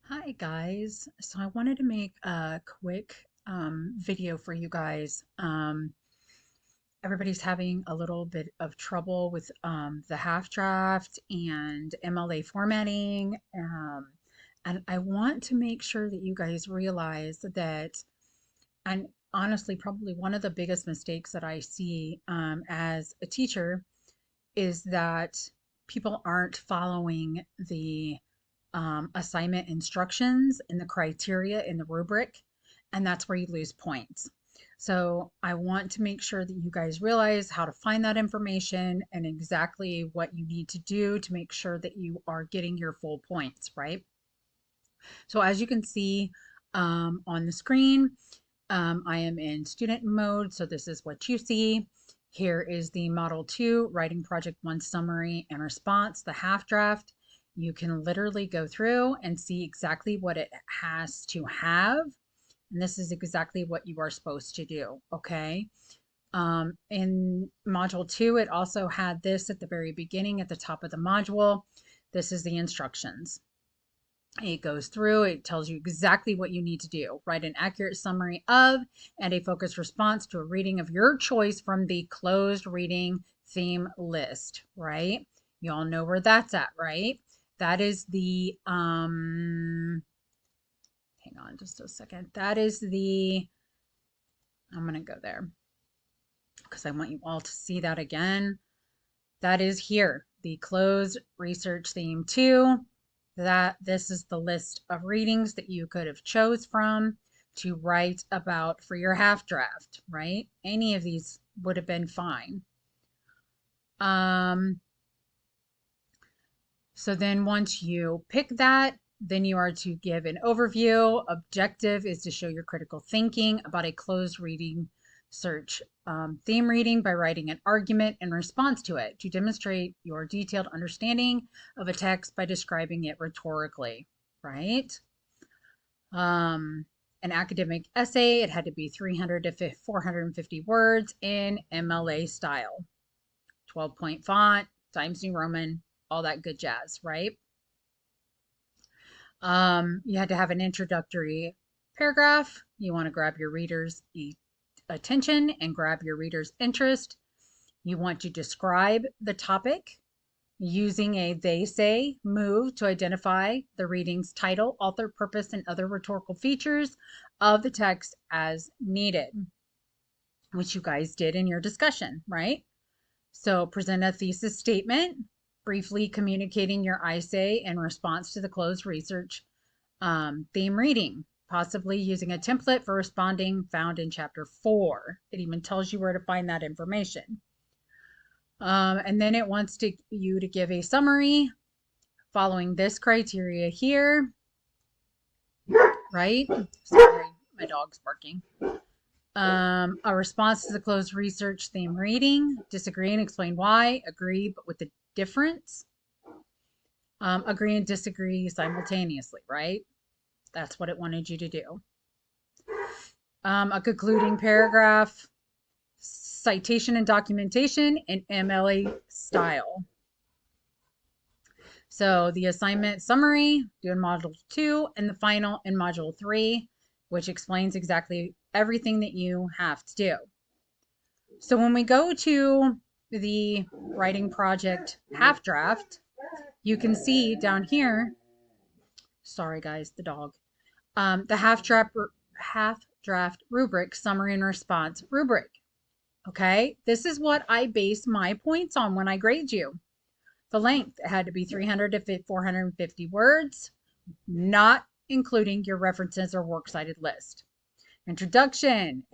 Hi guys. So I wanted to make a quick video for you guys. Everybody's having a little bit of trouble with the half draft and MLA formatting. And I want to make sure that you guys realize that, and honestly, probably one of the biggest mistakes that I see as a teacher is that people aren't following the assignment instructions and the criteria in the rubric, and that's where you lose points. So I want to make sure that you guys realize how to find that information and exactly what you need to do to make sure that you are getting your full points, right? So as you can see on the screen, I am in student mode, so this is what you see. Here is the Model 2 Writing Project 1 Summary and Response, the half draft. You can literally go through and see exactly what it has to have. And this is exactly what you are supposed to do, okay? In Module 2, it also had this at the very beginning at the top of the module. This is the instructions. It goes through, it tells you exactly what you need to do. Write an accurate summary of and a focused response to a reading of your choice from the closed reading theme list, right? You all know where that's at, right? That is the, hang on just a second. That is the, I'm going to go there because I want you all to see that again. That is here, the closed research theme 2. That this is the list of readings that you could have chose from to write about for your half draft, right? Any of these would have been fine. So then once you pick that, then you are to give an overview. Objective is to show your critical thinking about a closed reading search theme reading by writing an argument in response to it to demonstrate your detailed understanding of a text by describing it rhetorically, right? An academic essay, it had to be 300 to 450 words in MLA style, 12-point font, Times New Roman, all that good jazz, right? You had to have an introductory paragraph. You want to grab your reader's attention and grab your reader's interest. You want to describe the topic using a they say move to identify the reading's title, author, purpose, and other rhetorical features of the text as needed, which you guys did in your discussion, right? So present a thesis statement, briefly communicating your I say in response to the closed research theme reading, possibly using a template for responding found in chapter 4. It even tells you where to find that information. And then it wants you to give a summary following this criteria here, right? Sorry, my dog's barking. A response to the closed research theme reading, disagree and explain why, agree but with the difference, agree and disagree simultaneously, right? That's what it wanted you to do. A concluding paragraph, citation and documentation in MLA style. So the assignment summary, doing module 2, and the final in module 3, which explains exactly everything that you have to do. So when we go to the writing project half draft, you can see down here, sorry guys, the dog, the half draft rubric, summary and response rubric. Okay, this is what I base my points on when I grade you. The length, it had to be 300 to 450 words, not including your references or works cited list. Introduction,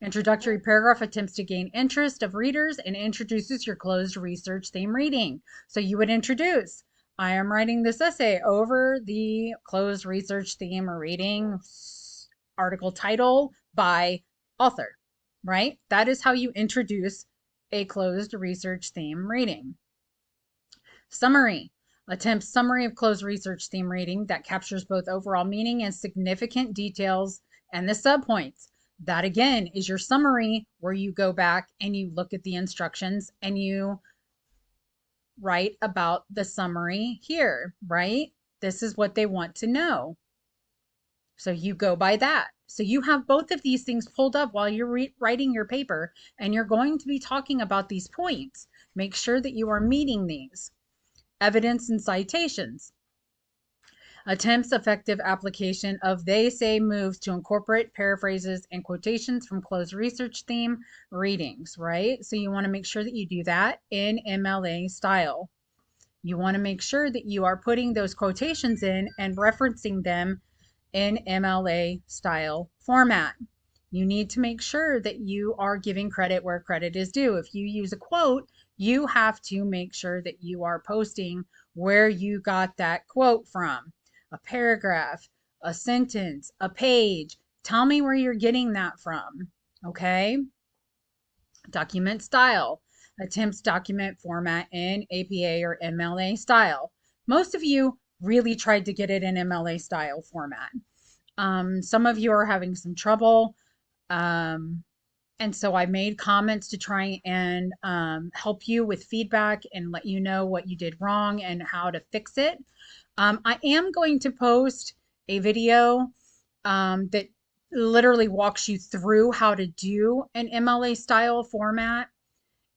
introductory paragraph attempts to gain interest of readers and introduces your closed research theme reading. So you would introduce, I am writing this essay over the closed research theme reading article title by author, right? That is how you introduce a closed research theme reading. Summary, attempts summary of closed research theme reading that captures both overall meaning and significant details and the subpoints. That again is your summary where you go back and you look at the instructions and you write about the summary here, right? This is what they want to know. So you go by that. So you have both of these things pulled up while you're writing your paper, and you're going to be talking about these points. Make sure that you are meeting these. Evidence and citations. Attempts effective application of they say moves to incorporate paraphrases and quotations from closed research theme readings, right? So you want to make sure that you do that in MLA style. You want to make sure that you are putting those quotations in and referencing them in MLA style format. You need to make sure that you are giving credit where credit is due. If you use a quote, you have to make sure that you are posting where you got that quote from. A paragraph, a sentence, a page. Tell me where you're getting that from. Okay? Document style. Attempts document format in APA or MLA style. Most of you really tried to get it in MLA style format. Some of you are having some trouble. And so I made comments to try and help you with feedback and let you know what you did wrong and how to fix it. I am going to post a video that literally walks you through how to do an MLA style format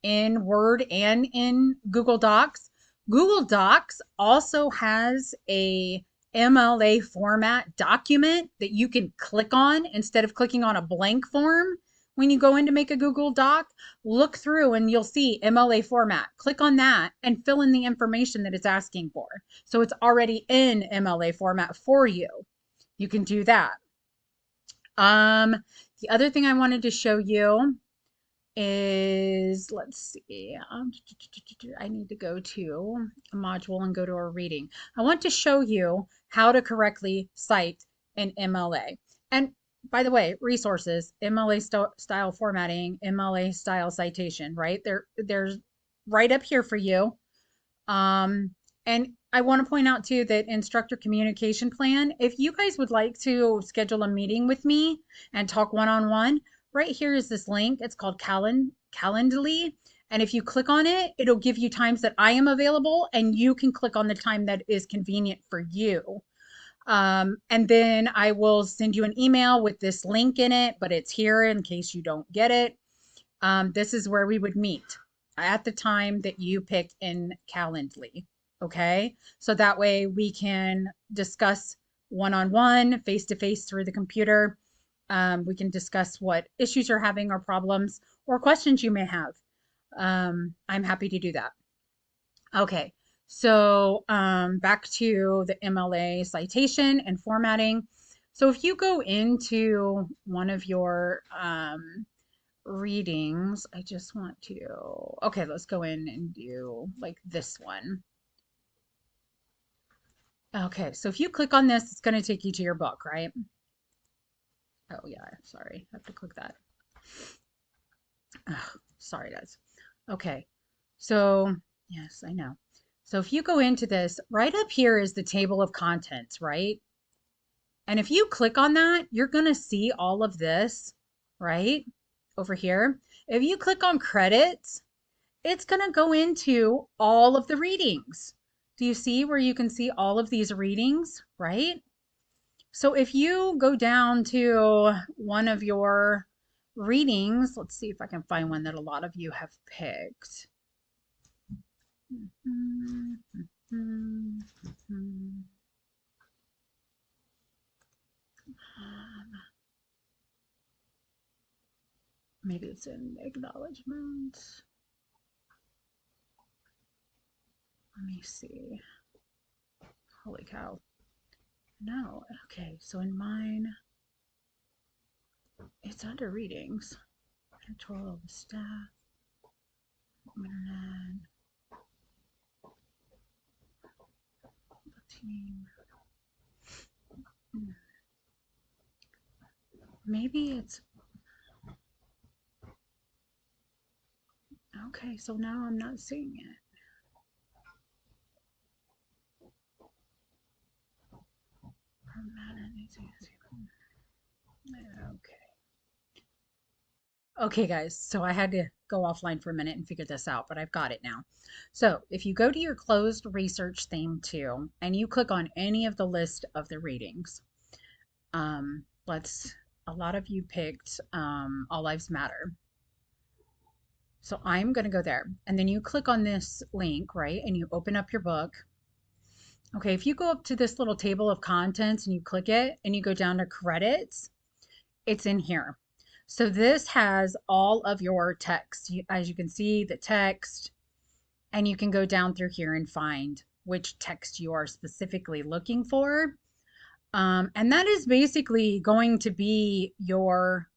in Word and in Google Docs. Google Docs also has a MLA format document that you can click on instead of clicking on a blank form. When you go in to make a Google Doc, look through and you'll see MLA format. Click on that and fill in the information that it's asking for. So it's already in MLA format for you. You can do that. The other thing I wanted to show you is, let's see, I need to go to a module and go to a reading. I want to show you how to correctly cite an MLA. And by the way, resources, MLA style formatting, MLA style citation, right? There's right up here for you. And I want to point out too that instructor communication plan, if you guys would like to schedule a meeting with me and talk one-on-one, right here is this link. It's called Calendly. And if you click on it, it'll give you times that I am available and you can click on the time that is convenient for you. And then I will send you an email with this link in it, but it's here in case you don't get it. This is where we would meet at the time that you pick in Calendly. Okay. So that way we can discuss one-on-one, face-to-face through the computer. We can discuss what issues you're having or problems or questions you may have. I'm happy to do that. Okay, so back to the MLA citation and formatting. So if you go into one of your readings, I just want to, okay, let's go in and do like this one. Okay, so if you click on this, it's going to take you to your book, right? Oh yeah, sorry, I have to click that. Ugh, sorry guys. Okay, so yes, I know. So if you go into this, right up here is the table of contents, right? And if you click on that, you're going to see all of this, right? Over here. If you click on credits, it's going to go into all of the readings. Do you see where you can see all of these readings, right? So if you go down to one of your readings, let's see if I can find one that a lot of you have picked. Maybe it's in acknowledgement. Let me see. Holy cow. No. Okay, so in mine, it's under readings. Control of the staff. Internet. Team. Maybe it's okay, so now I'm not seeing it. Okay. Okay, guys, so I had to go offline for a minute and figure this out, but I've got it now. So if you go to your closed research thing too, and you click on any of the list of the readings, a lot of you picked All Lives Matter. So I'm going to go there. And then you click on this link, right? And you open up your book. Okay, if you go up to this little table of contents and you click it and you go down to credits, it's in here. So this has all of your text. As you can see, the text, and you can go down through here and find which text you are specifically looking for. And that is basically going to be your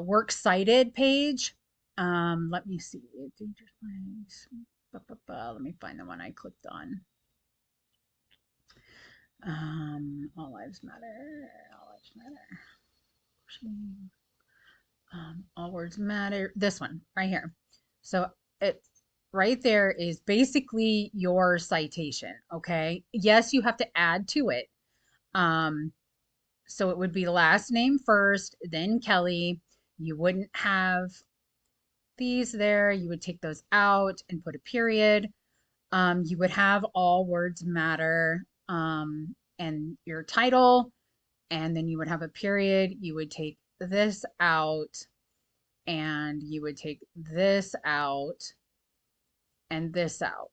works cited page. Let me see. Let me find the one I clicked on. All Lives Matter. All Lives Matter. All Words Matter. This one right here. So it right there is basically your citation. Okay. Yes, you have to add to it. So it would be the last name first, then Kelly. You wouldn't have these there. You would take those out and put a period. You would have All Words Matter and your title, and then you would have a period. You would take this out, and you would take this out, and this out.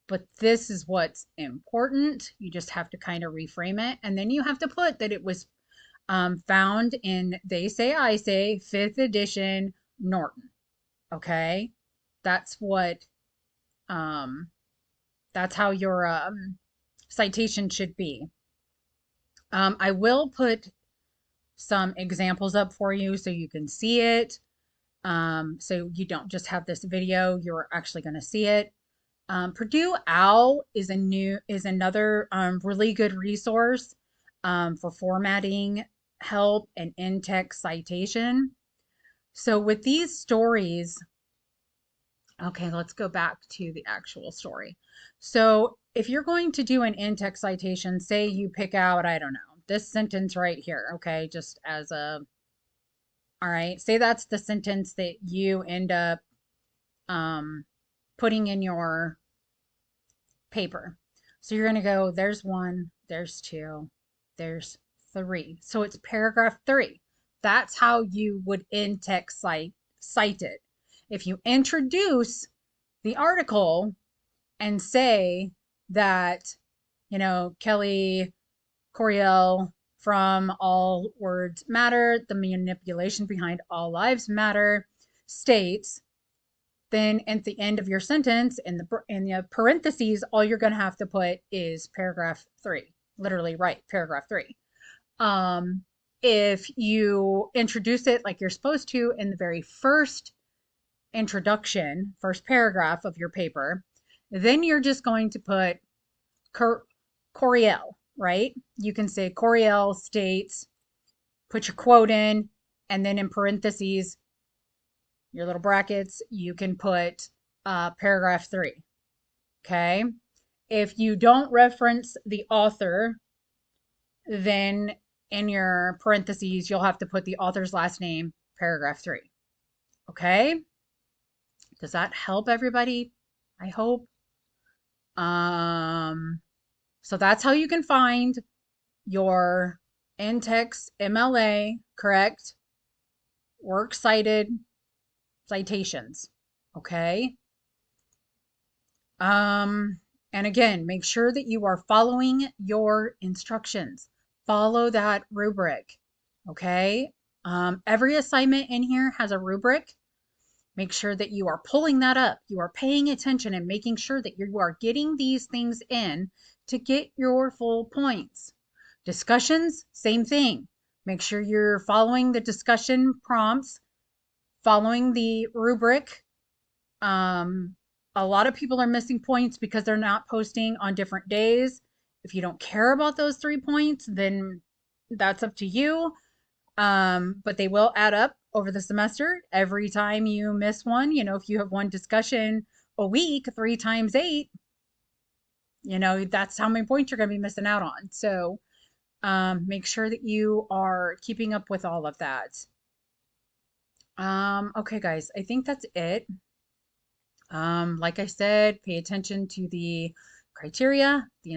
But this is what's important. You just have to kind of reframe it, and then you have to put that it was found in They Say I Say 5th edition Norton. Okay, that's what that's how your citation should be. I will put some examples up for you so you can see it. So you don't just have this video, you're actually going to see it. Purdue OWL is another really good resource for formatting help and in-text citation. So with these stories, okay, let's go back to the actual story. So if you're going to do an in-text citation, say you pick out, I don't know, this sentence right here, okay, just as a, all right, say that's the sentence that you end up putting in your paper. So you're going to go, there's 1, there's 2, there's 3. So it's paragraph 3. That's how you would in-text cite it. If you introduce the article and say that, you know, Kelly Coriel from All Words Matter, the manipulation behind All Lives Matter states, then at the end of your sentence in the parentheses, all you're going to have to put is paragraph 3. Literally write paragraph 3. If you introduce it like you're supposed to in the very first introduction, first paragraph of your paper, then you're just going to put Coriel, right? You can say Coriel states, put your quote in, and then in parentheses, your little brackets, you can put paragraph 3. Okay. If you don't reference the author, then in your parentheses, you'll have to put the author's last name, paragraph 3. Okay. Does that help everybody? I hope. So that's how you can find your in-text MLA, correct? Works cited citations. Okay. And again, make sure that you are following your instructions. Follow that rubric. Okay. Every assignment in here has a rubric. Make sure that you are pulling that up. You are paying attention and making sure that you are getting these things in to get your full points. Discussions, same thing. Make sure you're following the discussion prompts, following the rubric. A lot of people are missing points because they're not posting on different days. If you don't care about those 3 points, then that's up to you. But they will add up over the semester. Every time you miss one, you know, if you have one discussion a week, 3 times 8, you know, that's how many points you're going to be missing out on. So make sure that you are keeping up with all of that. Okay, guys, I think that's it. Like I said, pay attention to the criteria, the